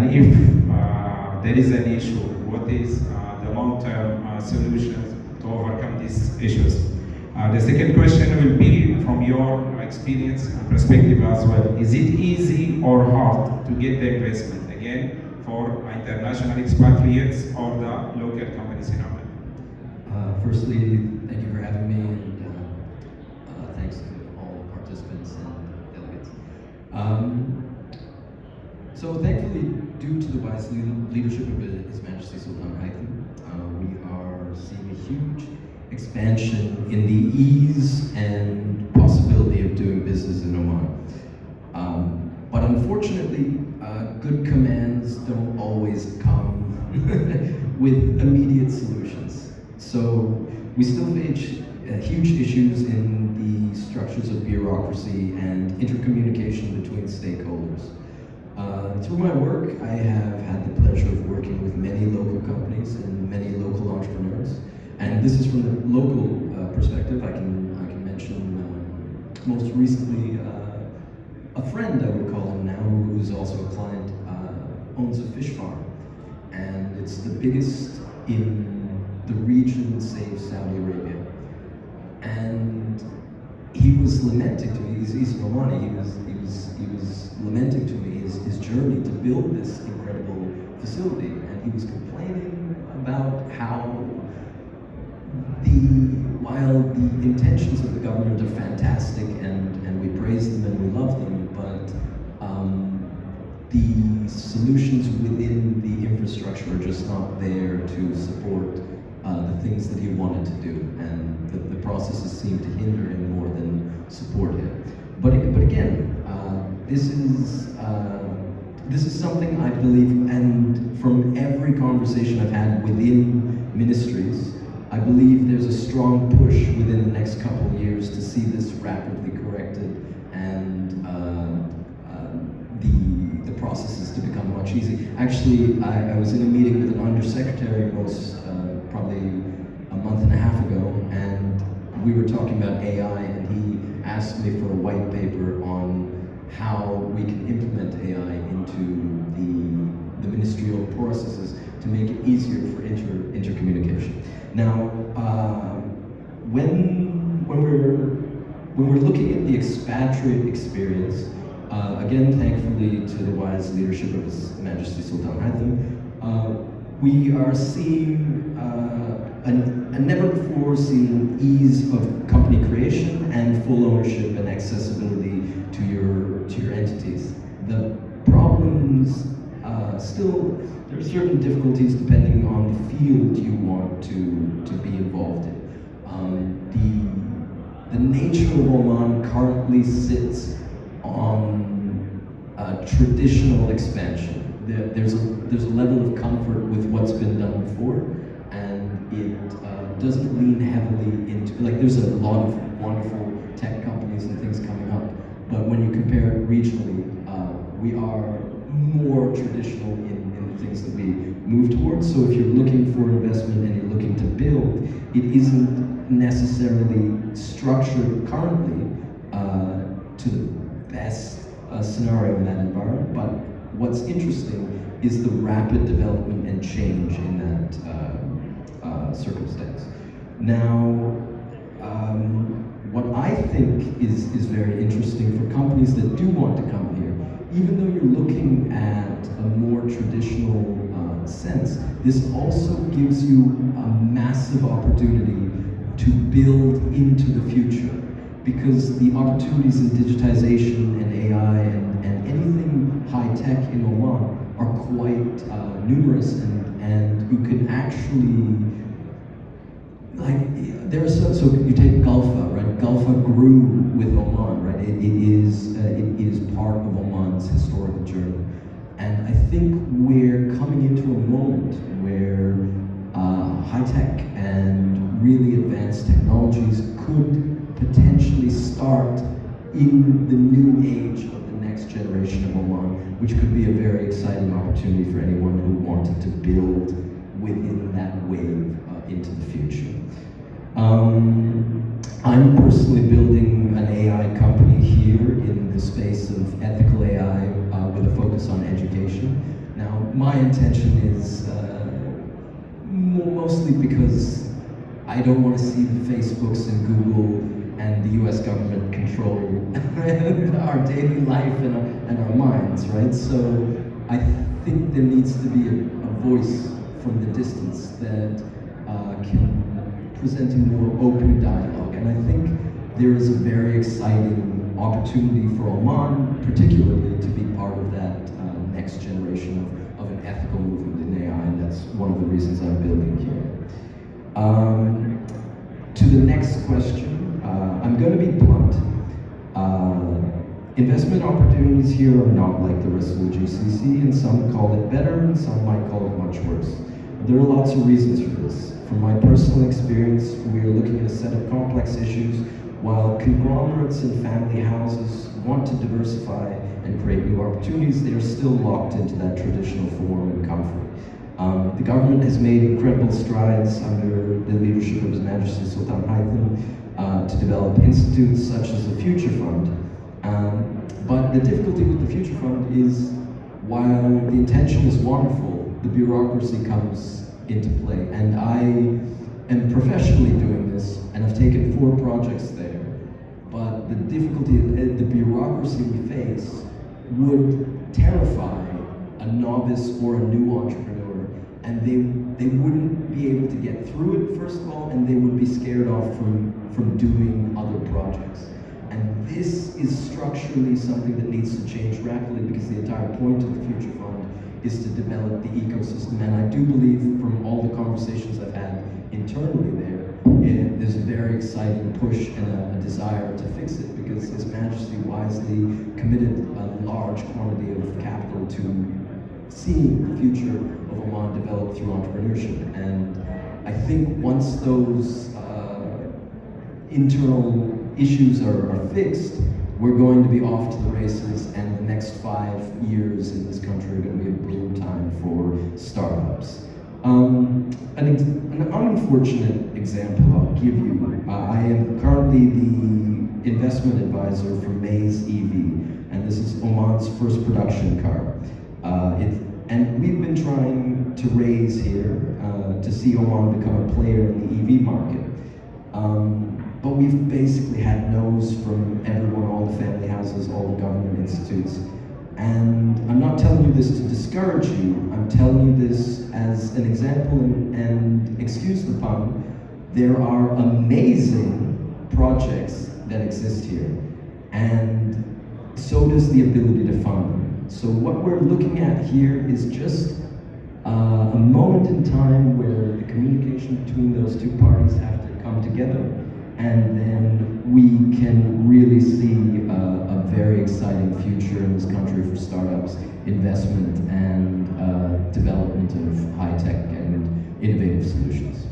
and if there is an issue, what is the long-term solutions to overcome these issues? The second question will be from your experience and perspective as well. Is it easy or hard to get the investment, again, for international expatriates or the local companies in Oman? Firstly, thank you for having me, and thanks to all participants and delegates. So thankfully, due to the wise leadership of His Majesty Sultan Haitham, we are seeing a huge expansion in the ease and possibility of doing business in Oman. But unfortunately, good commands don't always come with immediate solutions. So we still face huge issues in the structures of bureaucracy and intercommunication between stakeholders. Through my work, I have had the pleasure of working with many local companies and many local entrepreneurs. And this is from the local perspective. I can mention most recently a friend, I would call him now, who's also a client, owns a fish farm. And it's the biggest in the region, save Saudi Arabia. And he was lamenting to me, he's an Omani, he was lamenting to me his journey to build this incredible facility. And he was complaining about how while the intentions of the government are fantastic and we praise them and we love them, but the solutions within the infrastructure are just not there to support the things that he wanted to do, and the processes seem to hinder him more than support him. But again, this is something I believe, and from every conversation I've had within ministries, I believe there's a strong push within the next couple of years to see this rapidly corrected and the processes to become much easier. Actually, I was in a meeting with an undersecretary probably a month and a half ago, and we were talking about AI, and he asked me for a white paper on how we can implement AI into the ministerial processes to make it easier for intercommunication. Now, when we're looking at the expatriate experience, again, thankfully to the wise leadership of His Majesty Sultan Haitham, we are seeing a never before seen ease of company creation and full ownership and accessibility to your entities. The problems still, there are certain difficulties depending on the field you want to be involved in. The nature of Oman currently sits on traditional expansion. There's a level of comfort with what's been done before, and it doesn't lean heavily into, like, there's a lot of wonderful tech companies and things coming up, but when you compare it regionally, we are more traditional in the things that we move towards. So if you're looking for investment and you're looking to build, it isn't necessarily structured currently to the best scenario in that environment, but what's interesting is the rapid development and change in that circumstance. Now, what I think is very interesting for companies that do want to come here, even though you're looking at a more traditional sense, this also gives you a massive opportunity to build into the future, because the opportunities in digitization and AI and anything high-tech in Oman are quite numerous, and you can actually, like, there are so you take Gulfa, right? Gulfa grew with Oman, right? It is part of Oman's historical journey, and I think we're coming into a moment where high-tech and really advanced technologies could potentially start in the new age of the next generation of Oman, which could be a very exciting opportunity for anyone who wanted to build within that wave into the future. I'm personally building an AI company here in the space of ethical AI with a focus on education. Now, my intention is mostly because I don't want to see the Facebooks and Google and the US government control our daily life and our minds, right? So I think there needs to be a voice from the distance that can present a more open dialogue. And I think there is a very exciting opportunity for Oman, particularly, to be part of that next generation of an ethical movement in AI, and that's one of the reasons I'm building here. To the next question, I'm going to be blunt. Investment opportunities here are not like the rest of the GCC, and some call it better, and some might call it much worse. There are lots of reasons for this. From my personal experience, we are looking at a set of complex issues. While conglomerates and family houses want to diversify and create new opportunities, they are still locked into that traditional form and comfort. The government has made incredible strides under the leadership of His Majesty Sultan Haitham to develop institutes such as the Future Fund. But the difficulty with the Future Fund is, while the intention is wonderful, the bureaucracy comes into play. And I am professionally doing this, and I've taken 4 projects there. But the difficulty, the bureaucracy we face would terrify a novice or a new entrepreneur, and they wouldn't be able to get through it, first of all, and they would be scared off from doing other projects. And this is structurally something that needs to change rapidly, because the entire point of the Future Fund is to develop the ecosystem. And I do believe, from all the conversations I've had internally there's a very exciting push and a desire to fix it, because His Majesty wisely committed a large quantity of capital to seeing the future of Oman develop through entrepreneurship. And I think once those internal issues are fixed, we're going to be off to the races, and the next 5 years in this country are going to be a boom time for startups. An unfortunate example I'll give you. I am currently the investment advisor for Maze EV, and this is Oman's first production car. And we've been trying to raise here to see Oman become a player in the EV market. But we've basically had no's from everyone, all the family houses, all the government institutes. And I'm not telling you this to discourage you, I'm telling you this as an example, and excuse the pun, there are amazing projects that exist here, and so does the ability to fund them. So what we're looking at here is just a moment in time where the communication between those two parties have to come together, and then we can really see a very exciting future in this country for startups, investment, and development of high-tech and innovative solutions.